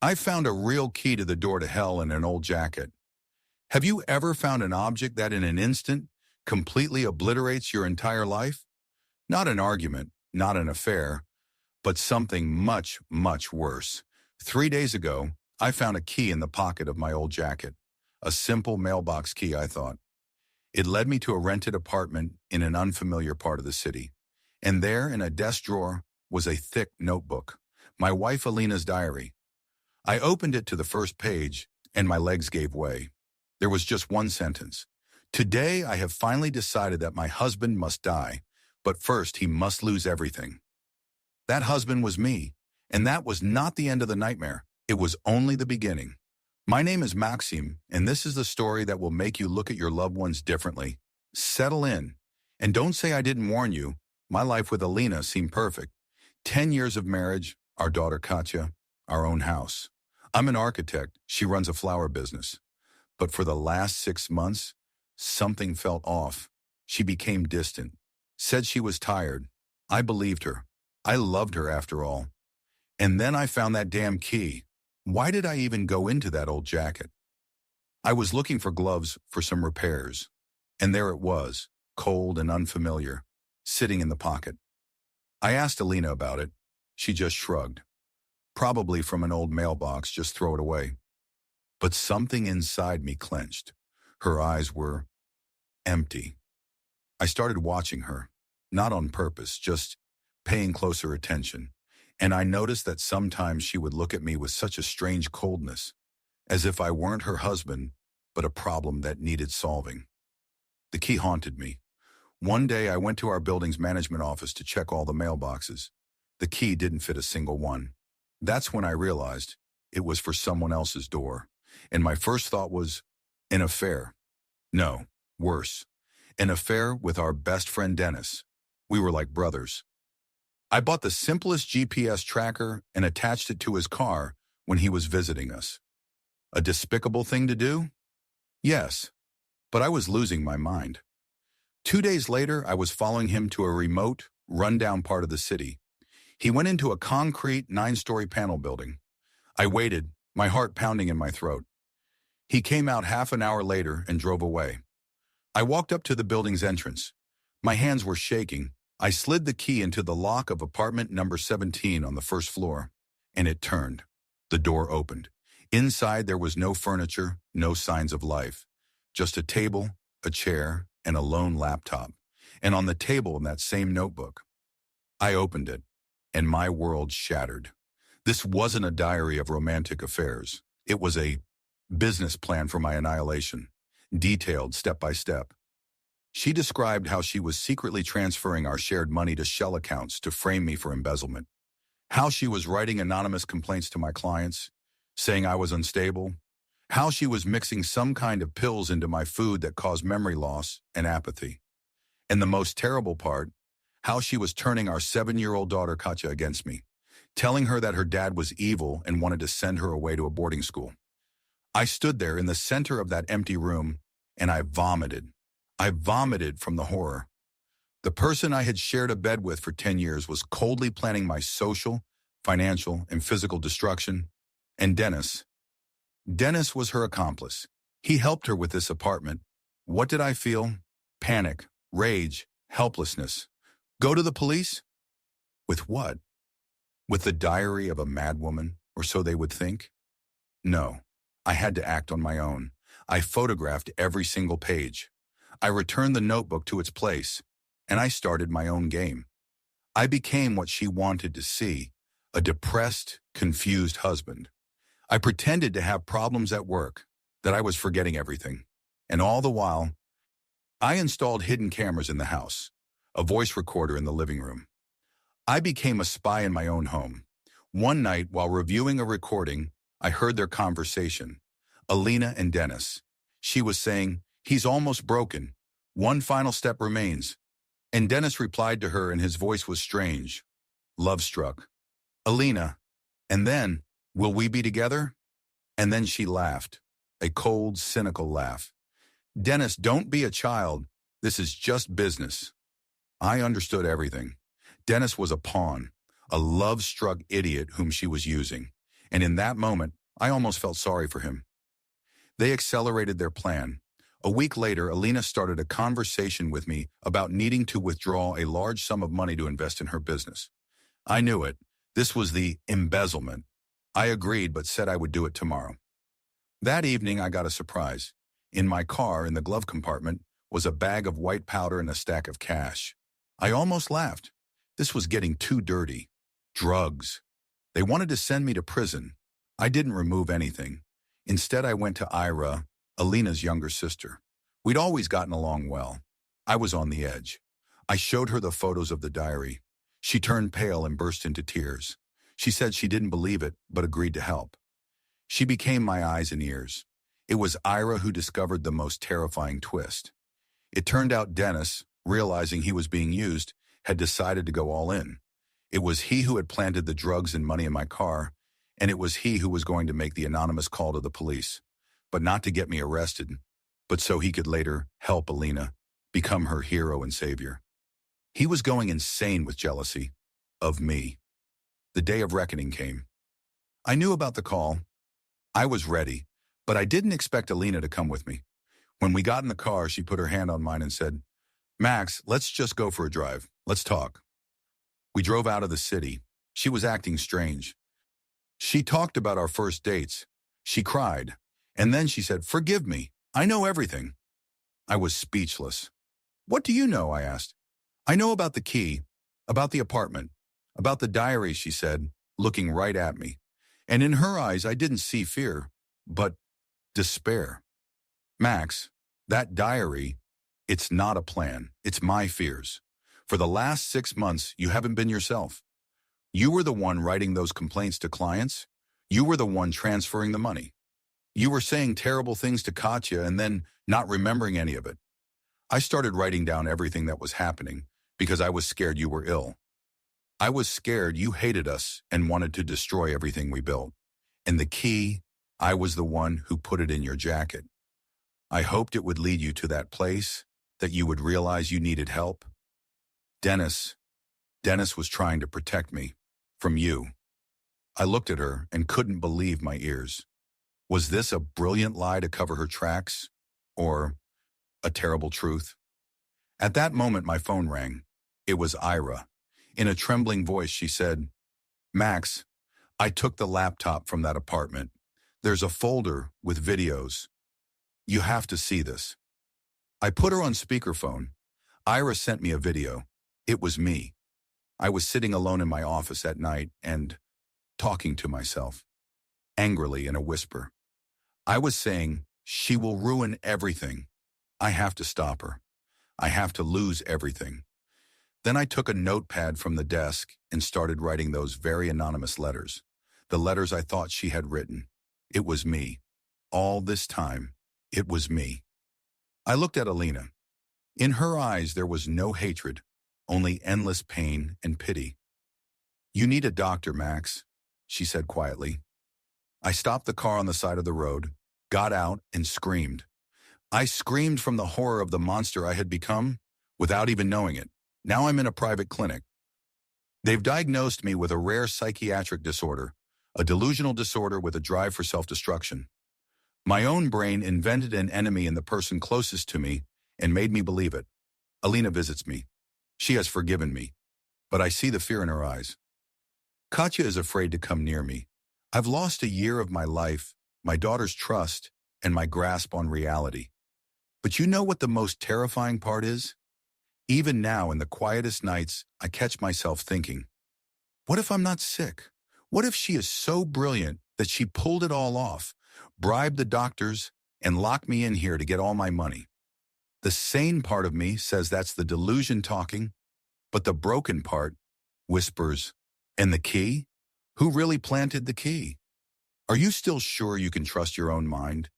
I found a real key to the door to hell in an old jacket. Have you ever found an object that in an instant completely obliterates your entire life? Not an argument, not an affair, but something much, much worse. 3 days ago, I found a key in the pocket of my old jacket. A simple mailbox key, I thought. It led me to a rented apartment in an unfamiliar part of the city. And there, in a desk drawer, was a thick notebook. My wife Alina's diary. I opened it to the first page, and my legs gave way. There was just one sentence. Today I have finally decided that my husband must die, but first he must lose everything. That husband was me, and that was not the end of the nightmare. It was only the beginning. My name is Maxim, and this is the story that will make you look at your loved ones differently. Settle in. And don't say I didn't warn you. My life with Alina seemed perfect. 10 years of marriage, our daughter Katya, our own house. I'm an architect. She runs a flower business. But for the last 6 months, something felt off. She became distant. Said she was tired. I believed her. I loved her after all. And then I found that damn key. Why did I even go into that old jacket? I was looking for gloves for some repairs. And there it was, cold and unfamiliar, sitting in the pocket. I asked Alina about it. She just shrugged. Probably from an old mailbox, just throw it away. But something inside me clenched. Her eyes were empty. I started watching her, not on purpose, just paying closer attention. And I noticed that sometimes she would look at me with such a strange coldness, as if I weren't her husband, but a problem that needed solving. The key haunted me. One day I went to our building's management office to check all the mailboxes. The key didn't fit a single one. That's when I realized it was for someone else's door. And my first thought was, an affair. No, worse. An affair with our best friend Dennis. We were like brothers. I bought the simplest GPS tracker and attached it to his car when he was visiting us. A despicable thing to do? Yes, but I was losing my mind. 2 days later, I was following him to a remote, rundown part of the city. He went into a concrete 9-story panel building. I waited, my heart pounding in my throat. He came out half an hour later and drove away. I walked up to the building's entrance. My hands were shaking. I slid the key into the lock of apartment number 17 on the first floor, and it turned. The door opened. Inside there was no furniture, no signs of life. Just a table, a chair, and a lone laptop. And on the table in that same notebook. I opened it, and my world shattered. This wasn't a diary of romantic affairs. It was a business plan for my annihilation, detailed step by step. She described how she was secretly transferring our shared money to shell accounts to frame me for embezzlement, how she was writing anonymous complaints to my clients, saying I was unstable, how she was mixing some kind of pills into my food that caused memory loss and apathy. And the most terrible part, how she was turning our 7-year-old daughter Katya against me, telling her that her dad was evil and wanted to send her away to a boarding school. I stood there in the center of that empty room, and I vomited. I vomited from the horror. The person I had shared a bed with for 10 years was coldly planning my social, financial, and physical destruction. And Dennis was her accomplice. He helped her with this apartment. What did I feel? Panic, rage, helplessness. Go to the police? With what? With the diary of a madwoman, or so they would think? No, I had to act on my own. I photographed every single page. I returned the notebook to its place, and I started my own game. I became what she wanted to see, a depressed, confused husband. I pretended to have problems at work, that I was forgetting everything. And all the while, I installed hidden cameras in the house, a voice recorder in the living room. I became a spy in my own home. One night, while reviewing a recording, I heard their conversation. Alina and Dennis. She was saying, "He's almost broken. One final step remains." And Dennis replied to her, and his voice was strange, love-struck. "Alina, and then, will we be together?" And then she laughed, a cold, cynical laugh. "Dennis, don't be a child. This is just business." I understood everything. Dennis was a pawn, a love-struck idiot whom she was using. And in that moment, I almost felt sorry for him. They accelerated their plan. A week later, Alina started a conversation with me about needing to withdraw a large sum of money to invest in her business. I knew it. This was the embezzlement. I agreed, but said I would do it tomorrow. That evening, I got a surprise. In my car, in the glove compartment, was a bag of white powder and a stack of cash. I almost laughed. This was getting too dirty. Drugs. They wanted to send me to prison. I didn't remove anything. Instead, I went to Ira, Alina's younger sister. We'd always gotten along well. I was on the edge. I showed her the photos of the diary. She turned pale and burst into tears. She said she didn't believe it, but agreed to help. She became my eyes and ears. It was Ira who discovered the most terrifying twist. It turned out Dennis, realizing he was being used, had decided to go all in. It was he who had planted the drugs and money in my car, and it was he who was going to make the anonymous call to the police, but not to get me arrested, but so he could later help Alina, become her hero and savior. He was going insane with jealousy of me. The day of reckoning came. I knew about the call. I was ready, but I didn't expect Alina to come with me. When we got in the car, she put her hand on mine and said, "Max, let's just go for a drive. Let's talk." We drove out of the city. She was acting strange. She talked about our first dates. She cried. And then she said, "Forgive me. I know everything." I was speechless. "What do you know?" I asked. "I know about the key, about the apartment, about the diary," she said, looking right at me. And in her eyes, I didn't see fear, but despair. "Max, that diary, it's not a plan. It's my fears. For the last 6 months, you haven't been yourself. You were the one writing those complaints to clients. You were the one transferring the money. You were saying terrible things to Katya and then not remembering any of it. I started writing down everything that was happening because I was scared you were ill. I was scared you hated us and wanted to destroy everything we built. And the key, I was the one who put it in your jacket. I hoped it would lead you to that place, that you would realize you needed help. Dennis was trying to protect me from you." I looked at her and couldn't believe my ears. Was this a brilliant lie to cover her tracks? Or a terrible truth? At that moment, my phone rang. It was Ira. In a trembling voice, she said, "Max, I took the laptop from that apartment. There's a folder with videos. You have to see this." I put her on speakerphone. Ira sent me a video. It was me. I was sitting alone in my office at night and talking to myself, angrily in a whisper. I was saying, "She will ruin everything. I have to stop her. I have to lose everything." Then I took a notepad from the desk and started writing those very anonymous letters, the letters I thought she had written. It was me. All this time, it was me. I looked at Alina. In her eyes, there was no hatred, only endless pain and pity. "You need a doctor, Max," she said quietly. I stopped the car on the side of the road, got out, and screamed. I screamed from the horror of the monster I had become without even knowing it. Now I'm in a private clinic. They've diagnosed me with a rare psychiatric disorder, a delusional disorder with a drive for self-destruction. My own brain invented an enemy in the person closest to me and made me believe it. Alina visits me. She has forgiven me, but I see the fear in her eyes. Katya is afraid to come near me. I've lost a year of my life, my daughter's trust, and my grasp on reality. But you know what the most terrifying part is? Even now, in the quietest nights, I catch myself thinking, what if I'm not sick? What if she is so brilliant that she pulled it all off, bribed the doctors, and locked me in here to get all my money? The sane part of me says that's the delusion talking, but the broken part whispers, and the key? Who really planted the key? Are you still sure you can trust your own mind?